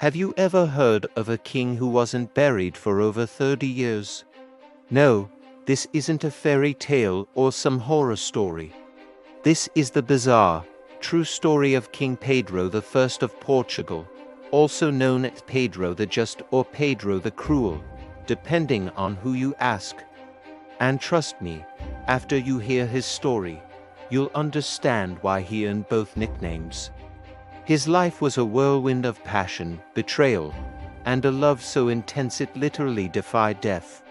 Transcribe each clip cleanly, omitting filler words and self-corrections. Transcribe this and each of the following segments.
Have you ever heard of a king who wasn't buried for over 30 years? No, this isn't a fairy tale or some horror story. This is the bizarre, true story of King Pedro I of Portugal, also known as Pedro the Just or Pedro the Cruel, depending on who you ask. And trust me, after you hear his story, you'll understand why he earned both nicknames. His life was a whirlwind of passion, betrayal, and a love so intense it literally defied death.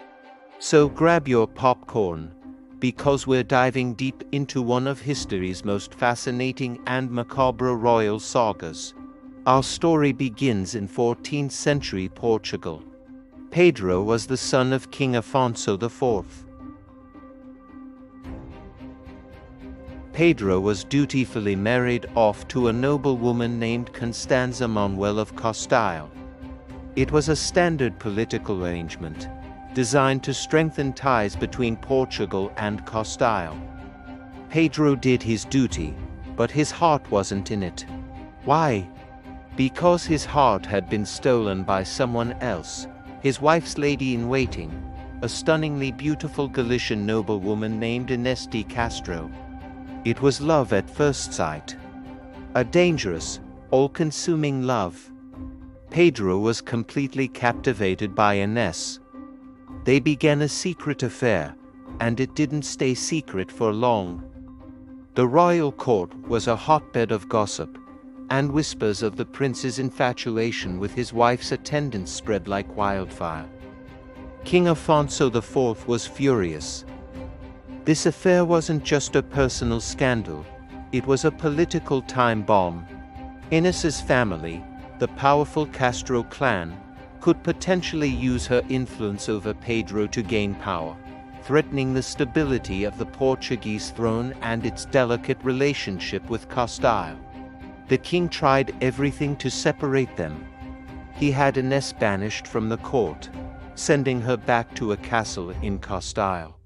So grab your popcorn, because we're diving deep into one of history's most fascinating and macabre royal sagas. Our story begins in 14th century Portugal. Pedro was the son of King Afonso IV. Pedro was dutifully married off to a noble woman named Constanza Manuel of Castile. It was a standard political arrangement, designed to strengthen ties between Portugal and Castile. Pedro did his duty, but his heart wasn't in it. Why? Because his heart had been stolen by someone else, his wife's lady-in-waiting, a stunningly beautiful Galician noblewoman named Inés de Castro. It was love at first sight. A dangerous, all-consuming love. Pedro was completely captivated by Inés. They began a secret affair, and it didn't stay secret for long. The royal court was a hotbed of gossip, and whispers of the prince's infatuation with his wife's attendants spread like wildfire. King Afonso IV was furious. This affair wasn't just a personal scandal, it was a political time bomb. Inés's family, the powerful Castro clan, could potentially use her influence over Pedro to gain power, threatening the stability of the Portuguese throne and its delicate relationship with Castile. The king tried everything to separate them. He had Inés banished from the court, sending her back to a castle in Castile.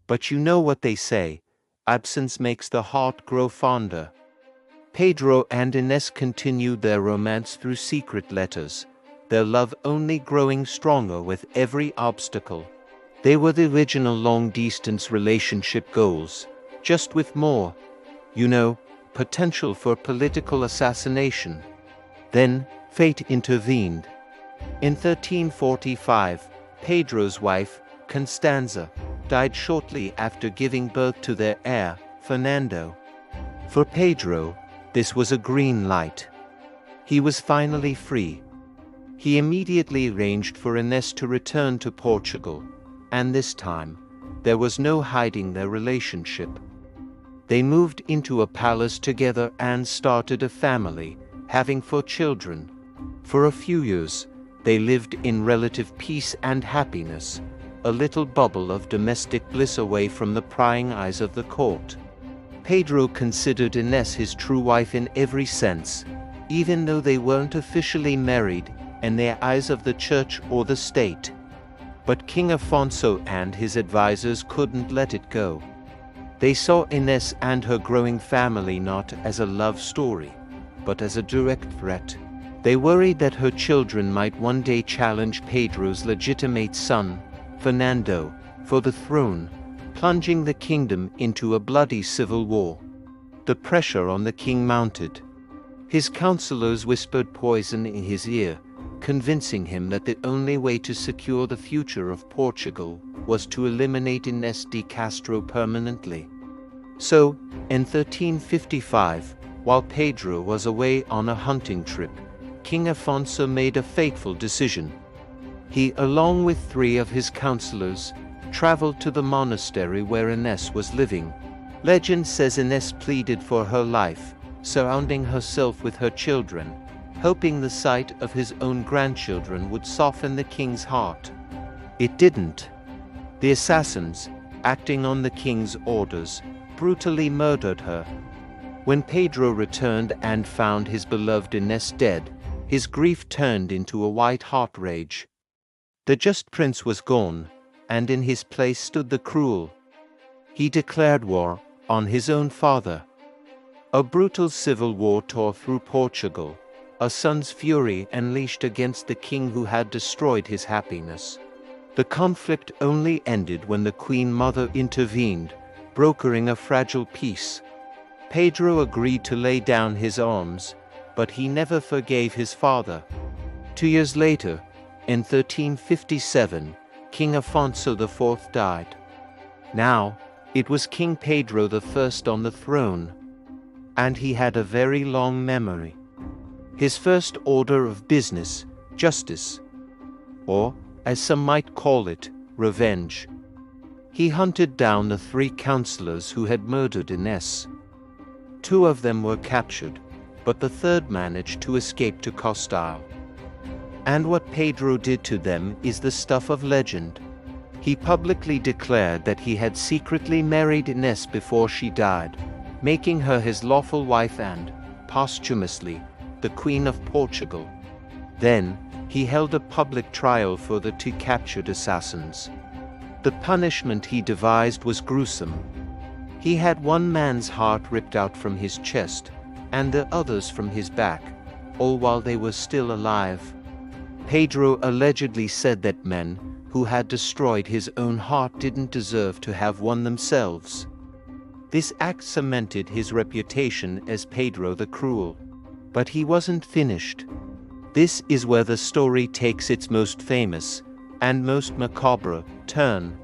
But you know what they say, absence makes the heart grow fonder. Pedro and Inés continued their romance through secret letters, their love only growing stronger with every obstacle. They were the original long-distance relationship goals, just with more, potential for political assassination. Then, fate intervened. In 1345, Pedro's wife, Constanza, died shortly after giving birth to their heir, Fernando. For Pedro, this was a green light. He was finally free. He immediately arranged for Inés to return to Portugal, and this time, there was no hiding their relationship. They moved into a palace together and started a family, having 4 children. For a few years, they lived in relative peace and happiness, a little bubble of domestic bliss away from the prying eyes of the court. Pedro considered Inés his true wife in every sense, even though they weren't officially married in the eyes of the church or the state. But King Afonso and his advisors couldn't let it go. They saw Inés and her growing family not as a love story, but as a direct threat. They worried that her children might one day challenge Pedro's legitimate son, Fernando, for the throne, plunging the kingdom into a bloody civil war. The pressure on the king mounted. His counselors whispered poison in his ear, convincing him that the only way to secure the future of Portugal was to eliminate Inés de Castro permanently. So, in 1355, while Pedro was away on a hunting trip, King Afonso made a fateful decision. He, along with 3 of his counselors, traveled to the monastery where Inés was living. Legend says Inés pleaded for her life, surrounding herself with her children, hoping the sight of his own grandchildren would soften the king's heart. It didn't. The assassins, acting on the king's orders, brutally murdered her. When Pedro returned and found his beloved Inés dead, his grief turned into a white-hot rage. The just prince was gone, and in his place stood the cruel. He declared war on his own father. A brutal civil war tore through Portugal, a son's fury unleashed against the king who had destroyed his happiness. The conflict only ended when the Queen Mother intervened, brokering a fragile peace. Pedro agreed to lay down his arms, but he never forgave his father. 2 years later, in 1357, King Afonso IV died. Now, it was King Pedro I on the throne, and he had a very long memory. His first order of business, justice, or, as some might call it, revenge. He hunted down the 3 counselors who had murdered Ines. 2 of them were captured, but the 3rd managed to escape to Castile. And what Pedro did to them is the stuff of legend. He publicly declared that he had secretly married Ines before she died, making her his lawful wife and, posthumously, the Queen of Portugal. Then, he held a public trial for the 2 captured assassins. The punishment he devised was gruesome. He had one man's heart ripped out from his chest, and the others from his back, all while they were still alive. Pedro allegedly said that men who had destroyed his own heart didn't deserve to have one themselves. This act cemented his reputation as Pedro the Cruel. But he wasn't finished. This is where the story takes its most famous, and most macabre, turn.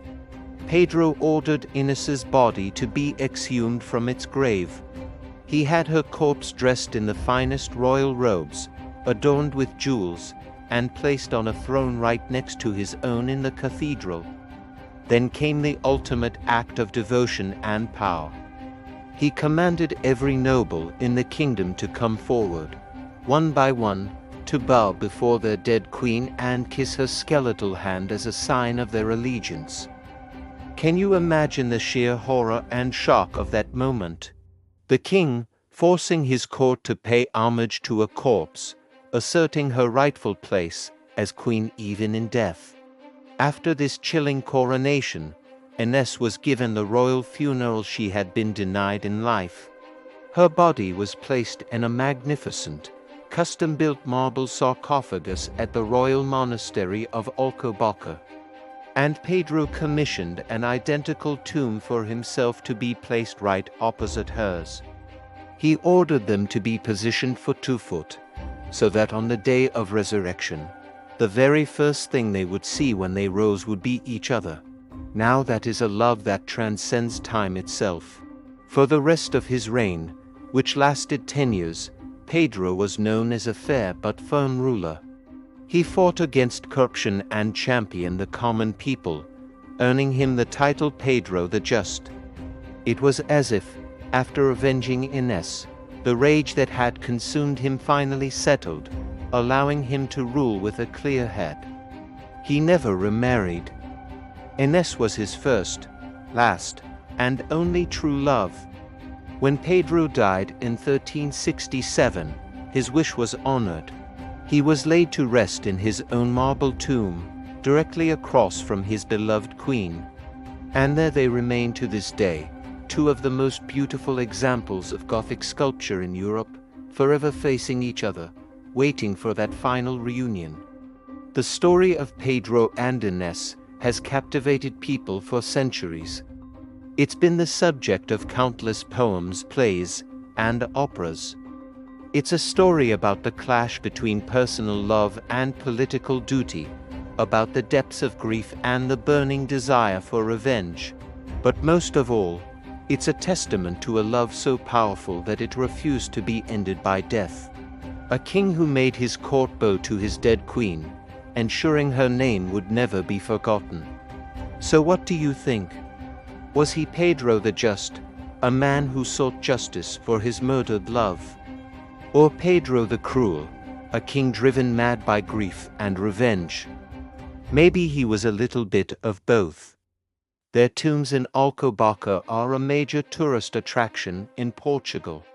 Pedro ordered Ines's body to be exhumed from its grave. He had her corpse dressed in the finest royal robes, adorned with jewels, and placed on a throne right next to his own in the cathedral. Then came the ultimate act of devotion and power. He commanded every noble in the kingdom to come forward, one by one, to bow before their dead queen and kiss her skeletal hand as a sign of their allegiance. Can you imagine the sheer horror and shock of that moment? The king, forcing his court to pay homage to a corpse, asserting her rightful place as queen even in death. After this chilling coronation, Ines was given the royal funeral she had been denied in life. Her body was placed in a magnificent, custom-built marble sarcophagus at the royal monastery of Alcobaça, and Pedro commissioned an identical tomb for himself to be placed right opposite hers. He ordered them to be positioned foot to foot, so that on the day of resurrection, the very first thing they would see when they rose would be each other. Now that is a love that transcends time itself. For the rest of his reign, which lasted 10 years, Pedro was known as a fair but firm ruler. He fought against corruption and championed the common people, earning him the title Pedro the Just. It was as if, after avenging Ines, the rage that had consumed him finally settled, allowing him to rule with a clear head. He never remarried. Ines was his first, last, and only true love. When Pedro died in 1367, his wish was honored. He was laid to rest in his own marble tomb, directly across from his beloved queen. And there they remain to this day, 2 of the most beautiful examples of Gothic sculpture in Europe, forever facing each other, waiting for that final reunion. The story of Pedro and Ines has captivated people for centuries. It's been the subject of countless poems, plays, and operas. It's a story about the clash between personal love and political duty, about the depths of grief and the burning desire for revenge. But most of all, it's a testament to a love so powerful that it refused to be ended by death. A king who made his court bow to his dead queen, ensuring her name would never be forgotten. So what do you think? Was he Pedro the Just, a man who sought justice for his murdered love? Or Pedro the Cruel, a king driven mad by grief and revenge? Maybe he was a little bit of both. Their tombs in Alcobaça are a major tourist attraction in Portugal.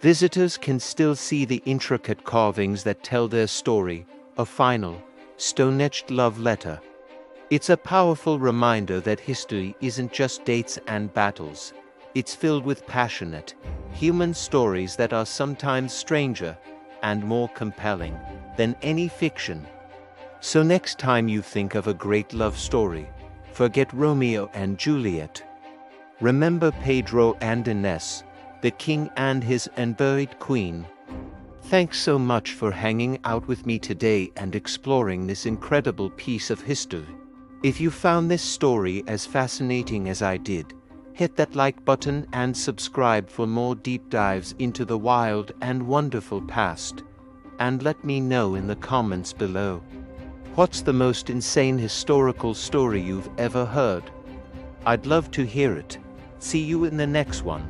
Visitors can still see the intricate carvings that tell their story, a final, stone-etched love letter. It's a powerful reminder that history isn't just dates and battles. It's filled with passionate, human stories that are sometimes stranger and more compelling than any fiction. So next time you think of a great love story, forget Romeo and Juliet. Remember Pedro and Ines, the king and his unburied queen. Thanks so much for hanging out with me today and exploring this incredible piece of history. If you found this story as fascinating as I did, hit that like button and subscribe for more deep dives into the wild and wonderful past. And let me know in the comments below. What's the most insane historical story you've ever heard? I'd love to hear it. See you in the next one.